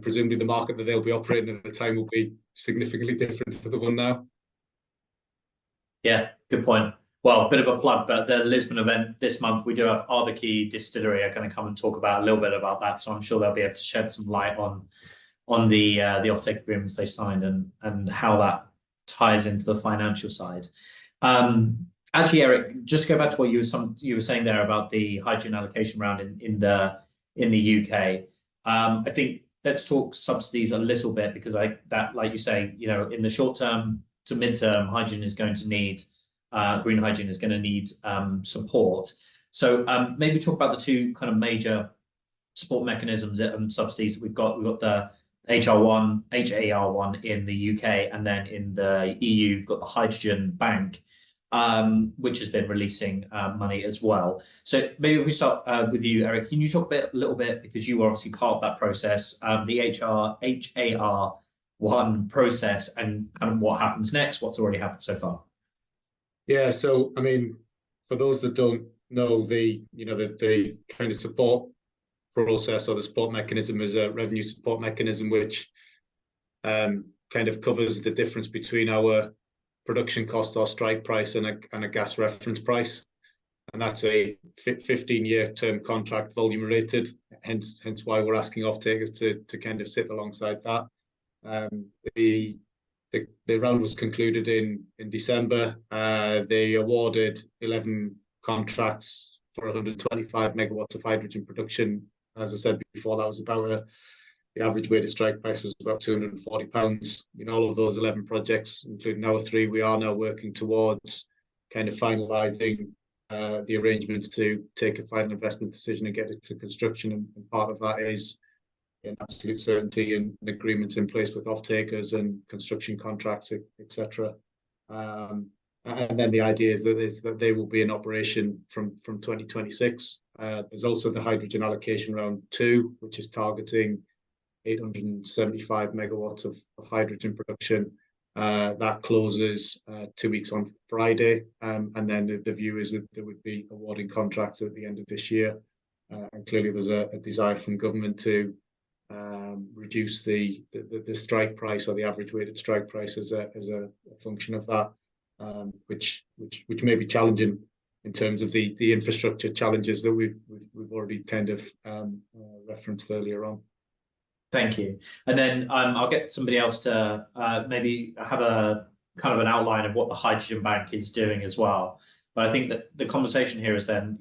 B: presumably the market that they'll be operating at the time will be significantly different to the one now.
A: Yeah, good point. Well, a bit of a plug, but the Lisbon event this month, we do have Arbakey Distillery are going to come and talk about a little bit about that. So I'm sure they'll be able to shed some light on the offtake agreements they signed and how that ties into the financial side. Actually, Eric, just go back to what you were saying there about the hydrogen allocation round in the UK. I think let's talk subsidies a little bit, because like you say, you know, in the short term, to midterm, hydrogen is going to need green hydrogen is going to need support. So maybe talk about the two kind of major support mechanisms and subsidies that we've got. We've got the HAR1 in the UK, and then in the EU, we've got the Hydrogen Bank, which has been releasing money as well. So maybe if we start with you, Eric, can you talk a little bit, because you were obviously part of that process, the HAR1 process, and kind of what happens next, what's already happened so far?
B: Yeah, so I mean, for those that don't know, the kind of support process or the support mechanism is a revenue support mechanism which kind of covers the difference between our production cost or strike price and a gas reference price, and that's a 15-year term contract, volume rated. Hence why we're asking off-takers to kind of sit alongside that. The round was concluded in December. They awarded 11 contracts for 125 megawatts of hydrogen production. As I said before, that was about the average weighted strike price was about £240. In all of those 11 projects, including our 3, we are now working towards kind of finalising the arrangements to take a final investment decision and get it to construction. And part of that is in absolute certainty and agreements in place with off-takers and construction contracts, etc. And then the idea is that they will be in operation from 2026. There's also the hydrogen allocation round 2, which is targeting 875 megawatts of hydrogen production. That closes 2 weeks on Friday, and then the view is that there would be awarding contracts at the end of this year. And clearly there's a desire from government to reduce the strike price, or the average weighted strike price, as a function of that, which may be challenging in terms of the infrastructure challenges that we've already kind of referenced earlier on.
A: Thank you. And then I'll get somebody else to maybe have a kind of an outline of what the Hydrogen Bank is doing as well. But I think that the conversation here is then,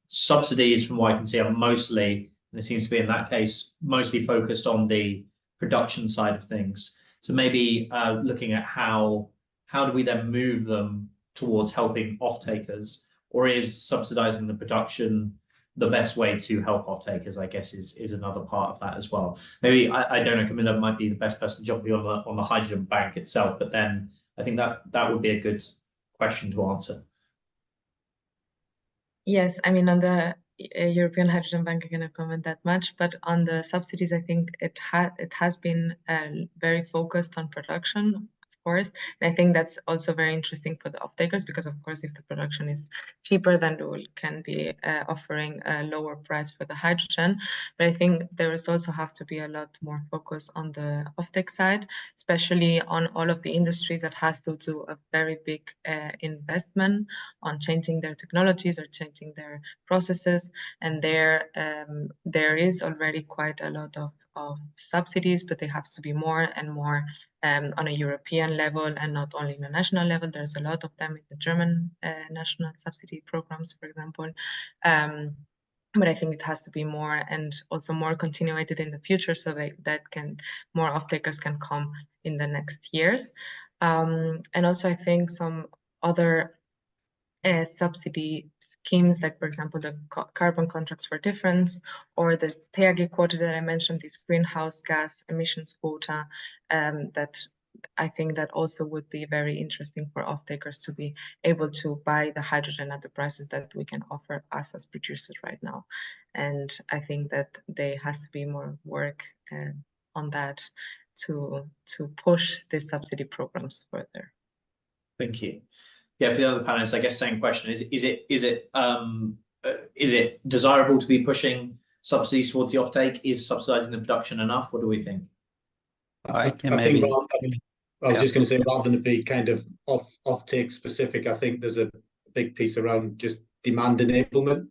A: subsidies, from what I can see, are mostly, and it seems to be in that case, mostly focused on the production side of things. So maybe looking at how do we then move them towards helping off-takers, or is subsidizing the production the best way to help off-takers, I guess, is another part of that as well. Maybe, I don't know, Camilla might be the best person to jump on the Hydrogen Bank itself, but then I think that would be a good question to answer.
D: Yes, I mean, on the European Hydrogen Bank, I cannot comment that much, but on the subsidies, I think it has been very focused on production, of course, and I think that's also very interesting for the off-takers, because of course, if the production is cheaper, then we can be offering a lower price for the hydrogen. But I think there is also have to be a lot more focus on the off-take side, especially on all of the industry that has to do a very big investment on changing their technologies or changing their processes, and there is already quite a lot of subsidies, but they have to be more and more on a European level and not only on a national level. There's a lot of them in the German national subsidy programs, for example. But I think it has to be more, and also more continuated in the future, so that more off-takers can come in the next years. And also I think some other subsidy schemes, like for example the carbon contracts for difference, or the THG quota that I mentioned, this greenhouse gas emissions quota, that I think that also would be very interesting for off-takers to be able to buy the hydrogen at the prices that we can offer us as producers right now. And I think that there has to be more work on that to push the subsidy programs further.
A: Thank you. Yeah, for the other panelists, I guess same question. Is it desirable to be pushing subsidies towards the offtake? Is subsidizing the production enough? What do we think?
B: I think I was just going to say, rather than it be kind of off-take specific, I think there's a big piece around just demand enablement,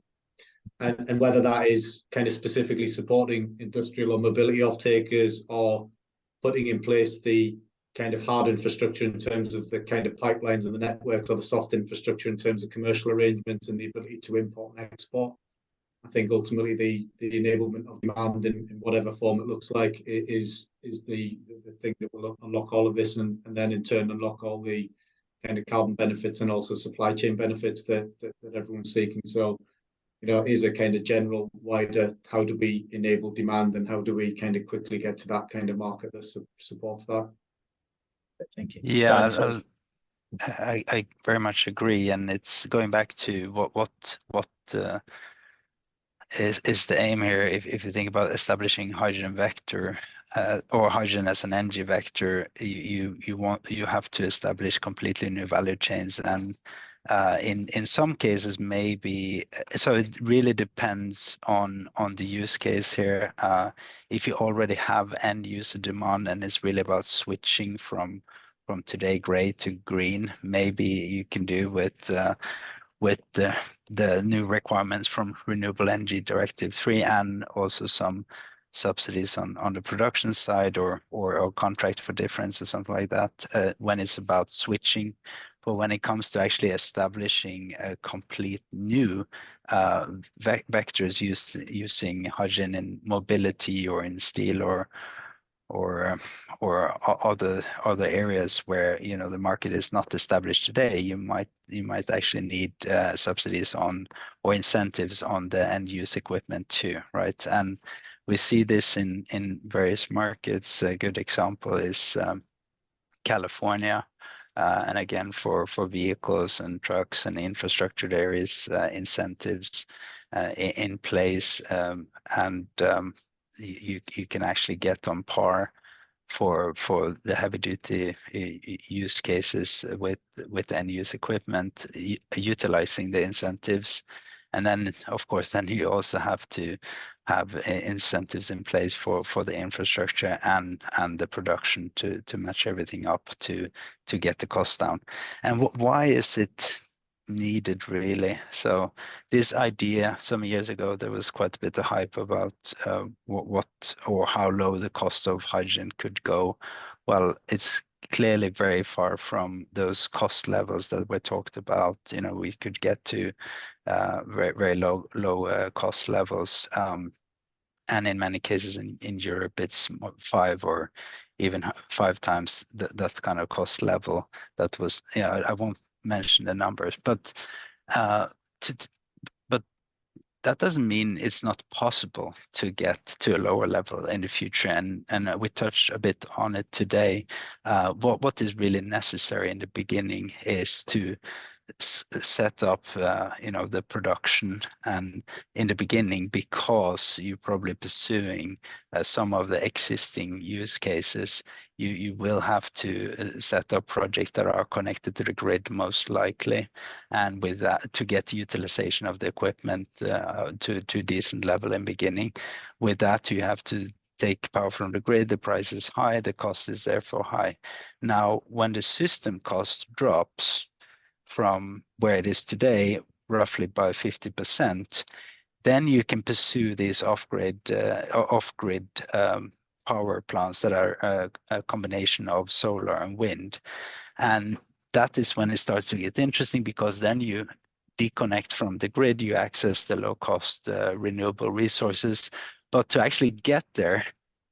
B: and whether that is kind of specifically supporting industrial or mobility off-takers, or putting in place the kind of hard infrastructure in terms of the kind of pipelines and the networks, or the soft infrastructure in terms of commercial arrangements and the ability to import and export. I think ultimately the enablement of demand in whatever form it looks like is the thing that will unlock all of this, and then in turn unlock all the kind of carbon benefits and also supply chain benefits that everyone's seeking. So, it is a kind of general wider, how do we enable demand and how do we kind of quickly get to that kind of market that supports that?
A: Thank you.
C: Yeah, I very much agree, and it's going back to what is the aim here. If you think about establishing hydrogen vector or hydrogen as an energy vector, you have to establish completely new value chains, and in some cases maybe, so it really depends on the use case here. If you already have end user demand and it's really about switching from today gray to green, maybe you can do with the new requirements from Renewable Energy Directive 3 and also some subsidies on the production side or contract for difference or something like that when it's about switching. But when it comes to actually establishing a complete new vectors using hydrogen in mobility or in steel or other areas where the market is not established today, you might actually need subsidies on or incentives on the end use equipment too, right? And we see this in various markets. A good example is California. And again, for vehicles and trucks and infrastructure, there is incentives in place, and you can actually get on par for the heavy duty use cases with end use equipment utilizing the incentives. And then of course then you also have to have incentives in place for the infrastructure and the production to match everything up to get the cost down. And why is it needed really? So this idea, some years ago there was quite a bit of hype about what or how low the cost of hydrogen could go. Well, it's clearly very far from those cost levels that were talked about. We could get to very low cost levels, and in many cases in Europe it's 5 or even 5 times that kind of cost level. That was, I won't mention the numbers, but but that doesn't mean it's not possible to get to a lower level in the future. And we touched a bit on it today. What is really necessary in the beginning is to set up the production and in the beginning, because you're probably pursuing some of the existing use cases, you will have to set up projects that are connected to the grid most likely, and with that to get utilization of the equipment to a decent level in beginning. With that you have to take power from the grid. The price is high, the cost is therefore high. Now when the system cost drops from where it is today, roughly by 50%, then you can pursue these off-grid power plants that are a combination of solar and wind. And that is when it starts to get interesting, because then you disconnect from the grid, you access the low-cost renewable resources. But to actually get there,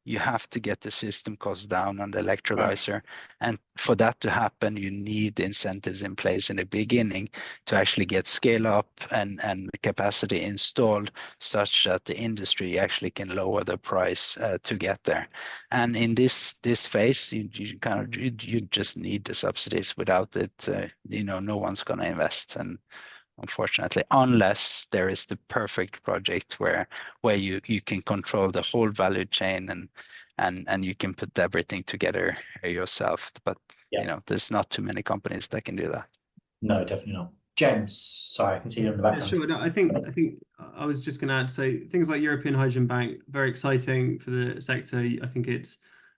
C: you have to get the system cost down on the electrolyzer. Right. And for that to happen, you need incentives in place in the beginning to actually get scale up and capacity installed such that the industry actually can lower the price to get there. And in this phase, you just need the subsidies. Without it, no one's going to invest. And unfortunately, unless there is the perfect project where you can control the whole value chain and you can put everything together yourself. But there's not too many companies that can do that.
A: No, definitely not. James, sorry, I can see you in the background.
E: Yeah, sure. No, I think I was just going to add. So things like European Hydrogen Bank, very exciting for the sector. I think it's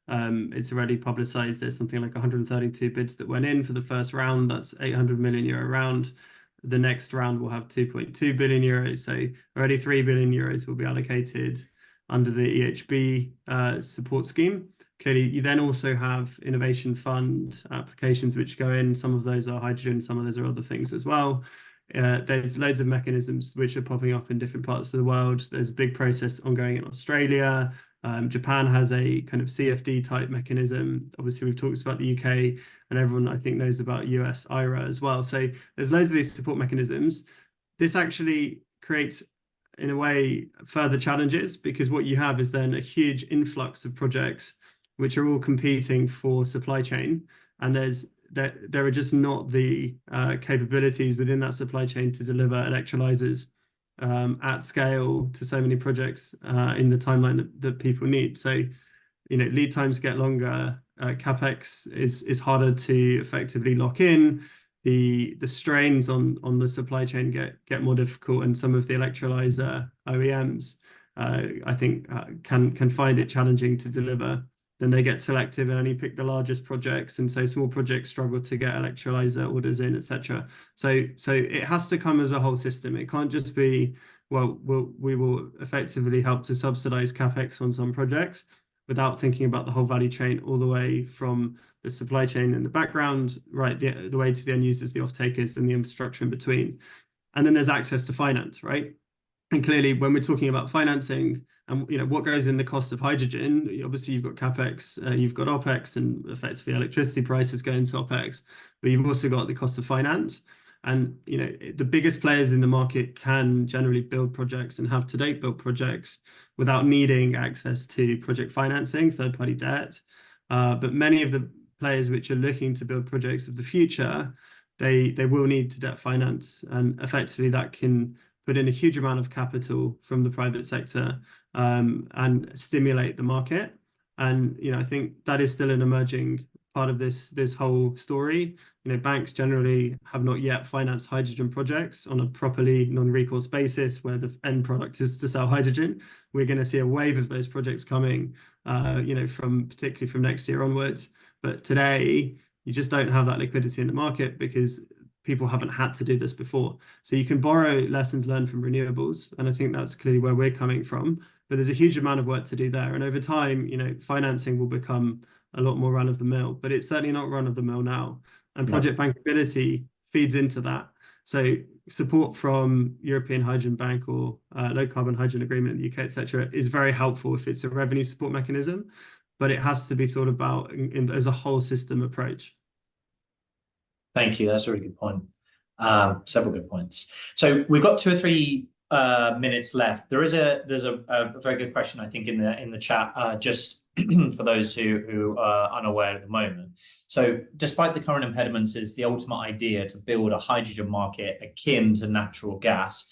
E: already publicized. There's something like 132 bids that went in for the first round. That's 800 million euro round. The next round will have 2.2 billion euros. So already 3 billion euros will be allocated under the EHB support scheme. Clearly, you then also have innovation fund applications which go in. Some of those are hydrogen, some of those are other things as well. There's loads of mechanisms which are popping up in different parts of the world. There's a big process ongoing in Australia. Japan has a kind of CFD type mechanism. Obviously, we've talked about the UK, and everyone I think knows about US IRA as well. So there's loads of these support mechanisms. This actually creates, in a way, further challenges, because what you have is then a huge influx of projects which are all competing for supply chain, and there are just not the capabilities within that supply chain to deliver electrolyzers at scale to so many projects in the timeline that people need. So, lead times get longer. CapEx is harder to effectively lock in. The strains on the supply chain get more difficult, and some of the electrolyzer OEMs, I think, can find it challenging to deliver. Then they get selective and only pick the largest projects, and so small projects struggle to get electrolyzer orders in, etc. So it has to come as a whole system. It can't just be, well, we will effectively help to subsidize CapEx on some projects without thinking about the whole value chain all the way from the supply chain in the background, right, the way to the end users, the off-takers, and the infrastructure in between. And then there's access to finance, right? And clearly, when we're talking about financing and what goes in the cost of hydrogen, obviously you've got CapEx, you've got OpEx, and effectively electricity prices go into OpEx, but you've also got the cost of finance. And the biggest players in the market can generally build projects and have to date built projects without needing access to project financing, third-party debt. But many of the players which are looking to build projects of the future, they will need to debt finance, and effectively that can put in a huge amount of capital from the private sector and stimulate the market. And I think that is still an emerging part of this whole story. Banks generally have not yet financed hydrogen projects on a properly non-recourse basis where the end product is to sell hydrogen. We're going to see a wave of those projects coming, particularly from next year onwards. But today, you just don't have that liquidity in the market because people haven't had to do this before. So you can borrow lessons learned from renewables, and I think that's clearly where we're coming from. But there's a huge amount of work to do there, and over time, financing will become a lot more run of the mill. But it's certainly not run of the mill now, and project bankability feeds into that. So support from European Hydrogen Bank or Low Carbon Hydrogen Agreement in the UK, etc., is very helpful if it's a revenue support mechanism, but it has to be thought about as a whole system approach.
A: Thank you. That's a really good point. Several good points. So we've got 2 or 3 minutes left. There's a very good question, I think, in the chat, just for those who are unaware at the moment. So despite the current impediments, is the ultimate idea to build a hydrogen market akin to natural gas?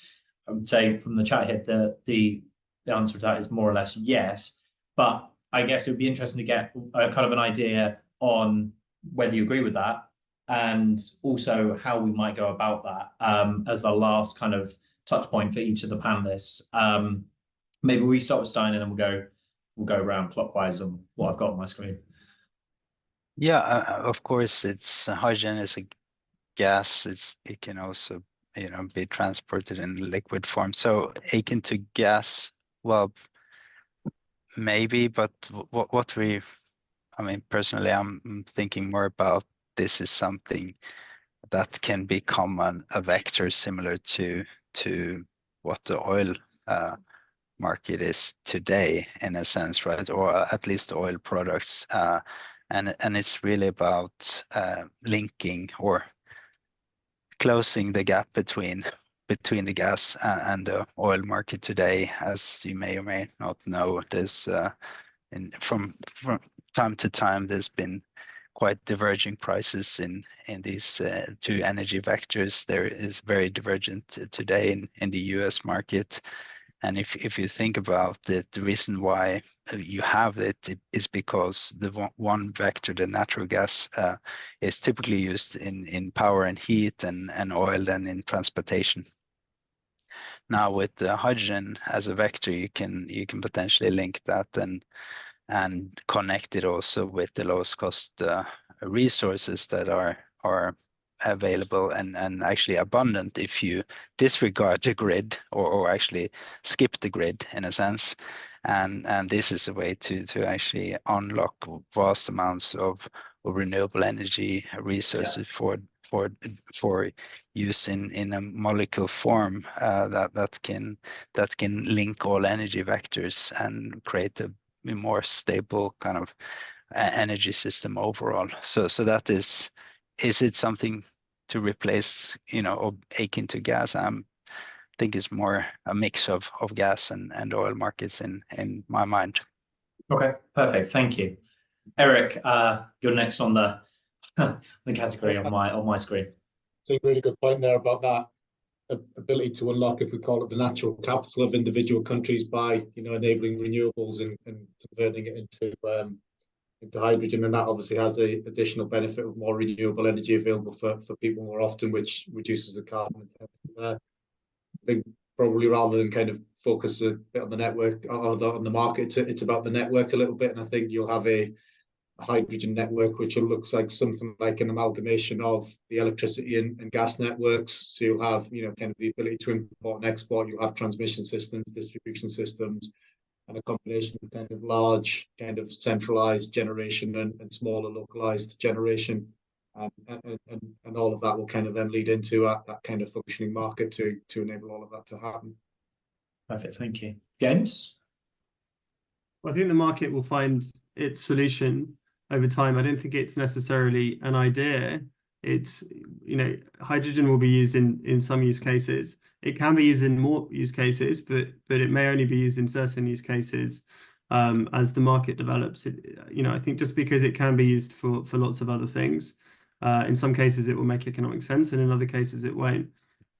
A: I would say from the chat here, the answer to that is more or less yes. But I guess it would be interesting to get kind of an idea on whether you agree with that, and also how we might go about that as the last kind of touch point for each of the panelists. Maybe we start with Stein, and then we'll go around clockwise on what I've got on my screen.
C: Yeah, of course, it's hydrogen is a gas. It can also be transported in liquid form. So akin to gas, well, maybe, but personally, I'm thinking more about this is something that can become a vector similar to what the oil market is today, in a sense, right? Or at least oil products, and it's really about linking or closing the gap between the gas and the oil market today. As you may or may not know, there's from time to time there's been quite diverging prices in these 2 energy vectors. There is very divergent today in the US market. And if you think about it, the reason why you have it is because the one vector, the natural gas, is typically used in power and heat, and oil then in transportation. Now with the hydrogen as a vector, you can potentially link that and connect it also with the lowest cost resources that are available and actually abundant if you disregard the grid or actually skip the grid, in a sense. And this is a way to actually unlock vast amounts of renewable energy resources for use in a molecule form that can link all energy vectors and create a more stable kind of energy system overall. So that is it something to replace, or akin to gas? I think it's more a mix of gas and oil markets in my mind.
A: Okay, perfect. Thank you. Eric, you're next on the category on my screen.
B: So a really good point there about that ability to unlock, if we call it, the natural capital of individual countries by enabling renewables and converting it into hydrogen, and that obviously has the additional benefit of more renewable energy available for people more often, which reduces the carbon intensity there. I think probably rather than kind of focus a bit on the network or on the market, it's about the network a little bit, and I think you'll have a hydrogen network which looks like something like an amalgamation of the electricity and gas networks. So you'll have kind of the ability to import and export, you'll have transmission systems, distribution systems, and a combination of kind of large kind of centralized generation and smaller localized generation, and all of that will kind of then lead into that kind of functioning market to enable all of that to happen.
A: Perfect, thank you. James?
E: Well, I think the market will find its solution over time. I don't think it's necessarily an idea. It's, hydrogen will be used in some use cases. It can be used in more use cases, but it may only be used in certain use cases as the market develops. I think just because it can be used for lots of other things, in some cases it will make economic sense, and in other cases it won't.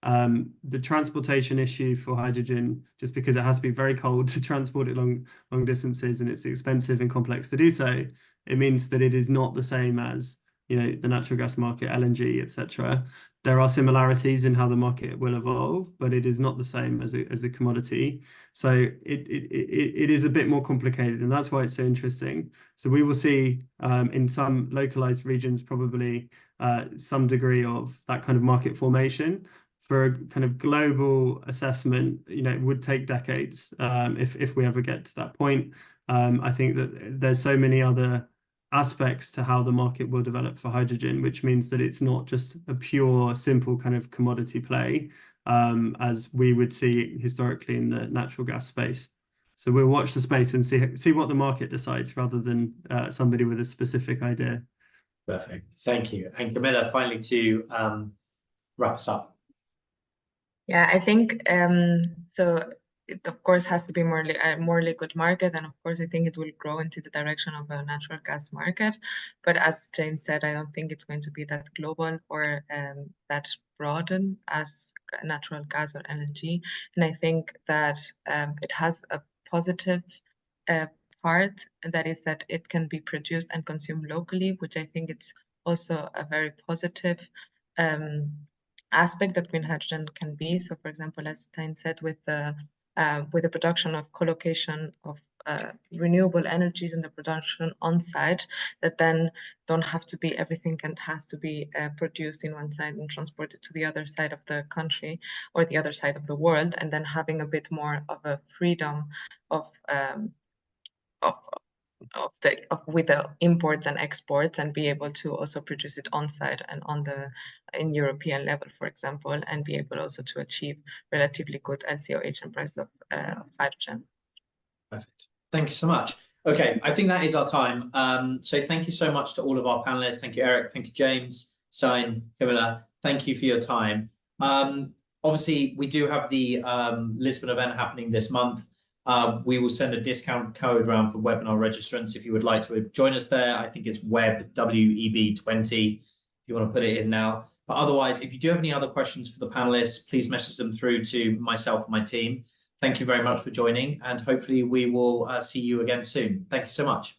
E: The transportation issue for hydrogen, just because it has to be very cold to transport it long distances, and it's expensive and complex to do so, it means that it is not the same as the natural gas market, LNG, etc. There are similarities in how the market will evolve, but it is not the same as a commodity. So it is a bit more complicated, and that's why it's so interesting. So we will see in some localized regions probably some degree of that kind of market formation. For a kind of global assessment, it would take decades if we ever get to that point. I think that there's so many other aspects to how the market will develop for hydrogen, which means that it's not just a pure, simple kind of commodity play as we would see historically in the natural gas space. So we'll watch the space and see what the market decides rather than somebody with a specific idea.
A: Perfect, thank you. And Camilla, finally to wrap us up.
D: Yeah, I think so. It of course has to be a more liquid market, and of course I think it will grow into the direction of a natural gas market. But as James said, I don't think it's going to be that global or that broadened as natural gas or LNG. And I think that it has a positive part, and that is that it can be produced and consumed locally, which I think it's also a very positive aspect that green hydrogen can be. So, for example, as Stein said, with the production of co-location of renewable energies and the production on site, that then don't have to be everything has to be produced in one side and transported to the other side of the country or the other side of the world, and then having a bit more of a freedom with the imports and exports, and be able to also produce it on site and in European level, for example, and be able also to achieve relatively good LCOH and price of hydrogen.
A: Perfect. Thank you so much. Okay, I think that is our time. So thank you so much to all of our panelists. Thank you, Eric. Thank you, James, Stein, Camilla. Thank you for your time. Obviously, we do have the Lisbon event happening this month. We will send a discount code around for webinar registrants if you would like to join us there. I think it's WEB20 if you want to put it in now. But otherwise, if you do have any other questions for the panelists, please message them through to myself and my team. Thank you very much for joining, and hopefully we will see you again soon. Thank you so much.